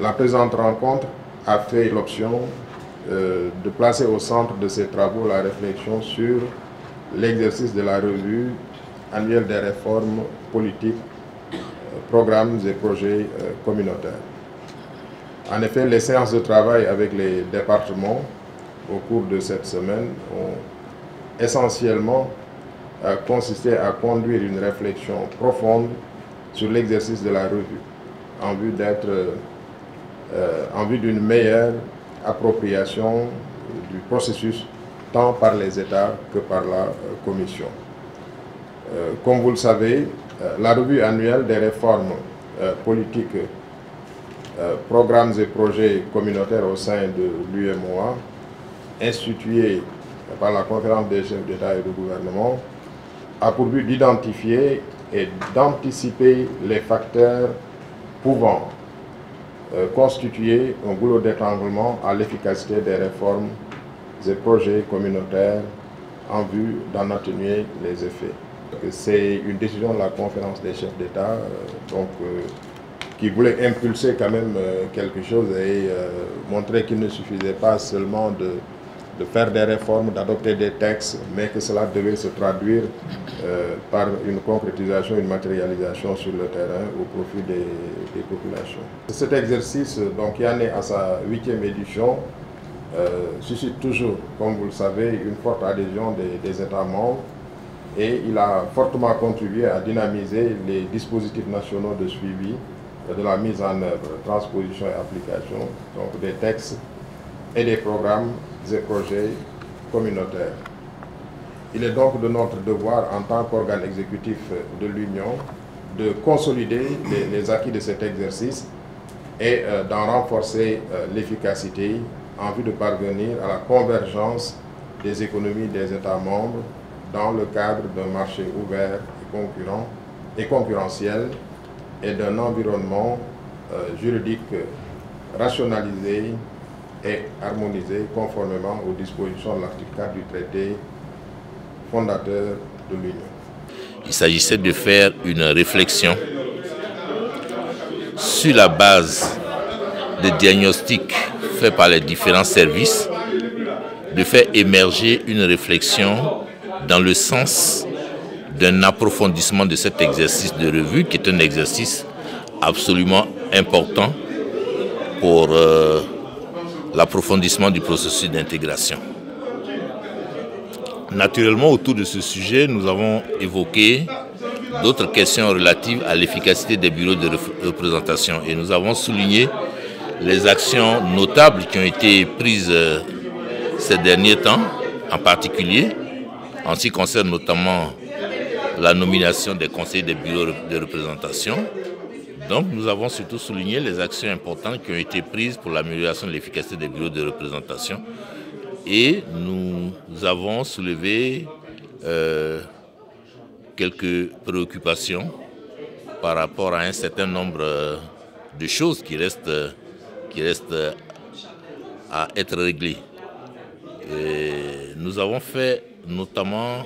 La présente rencontre a fait l'option de placer au centre de ces travaux la réflexion sur l'exercice de la revue annuelle des réformes politiques, programmes et projets communautaires. En effet, les séances de travail avec les départements au cours de cette semaine ont essentiellement consisté à conduire une réflexion profonde sur l'exercice de la revue en vue d'une meilleure appropriation du processus tant par les États que par la Commission. Comme vous le savez, la revue annuelle des réformes politiques, programmes et projets communautaires au sein de l'UEMOA, instituée par la conférence des chefs d'État et de gouvernement, a pour but d'identifier et d'anticiper les facteurs pouvant constituer un goulot d'étranglement à l'efficacité des réformes et projets communautaires en vue d'en atténuer les effets. C'est une décision de la conférence des chefs d'État qui voulait impulser quand même quelque chose et montrer qu'il ne suffisait pas seulement de faire des réformes, d'adopter des textes, mais que cela devait se traduire par une concrétisation, une matérialisation sur le terrain au profit des populations. Cet exercice, donc, qui en est à sa 8e édition, suscite toujours, comme vous le savez, une forte adhésion des États membres et il a fortement contribué à dynamiser les dispositifs nationaux de suivi de la mise en œuvre, transposition et application donc des textes et des programmes et projets communautaires. Il est donc de notre devoir en tant qu'organe exécutif de l'Union de consolider les acquis de cet exercice et d'en renforcer l'efficacité en vue de parvenir à la convergence des économies des États membres dans le cadre d'un marché ouvert et concurrentiel et d'un environnement juridique rationalisé et harmonisé conformément aux dispositions de l'article 4 du traité fondateur de l'Union. Il s'agissait de faire une réflexion sur la base des diagnostics faits par les différents services, de faire émerger une réflexion dans le sens d'un approfondissement de cet exercice de revue, qui est un exercice absolument important pour l'approfondissement du processus d'intégration. Naturellement, autour de ce sujet, nous avons évoqué d'autres questions relatives à l'efficacité des bureaux de représentation et nous avons souligné les actions notables qui ont été prises ces derniers temps, en particulier en ce qui concerne notamment la nomination des conseillers des bureaux de représentation. Donc nous avons surtout souligné les actions importantes qui ont été prises pour l'amélioration de l'efficacité des bureaux de représentation et nous avons soulevé quelques préoccupations par rapport à un certain nombre de choses qui restent à être réglées. Et nous avons fait notamment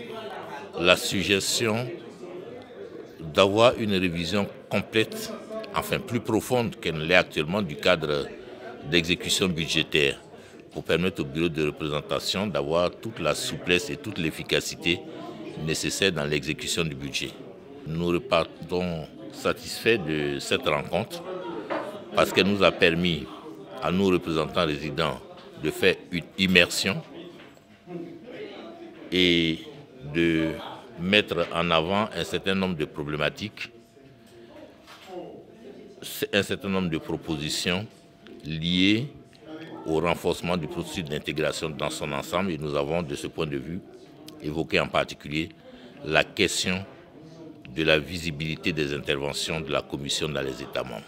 la suggestion d'avoir une révision complète, enfin plus profonde qu'elle ne l'est actuellement, du cadre d'exécution budgétaire pour permettre au bureau de représentation d'avoir toute la souplesse et toute l'efficacité nécessaire dans l'exécution du budget. Nous repartons satisfaits de cette rencontre parce qu'elle nous a permis à nous représentants résidents de faire une immersion et de mettre en avant un certain nombre de problématiques, un certain nombre de propositions liées au renforcement du processus d'intégration dans son ensemble. Et nous avons, de ce point de vue, évoqué en particulier la question de la visibilité des interventions de la Commission dans les États membres.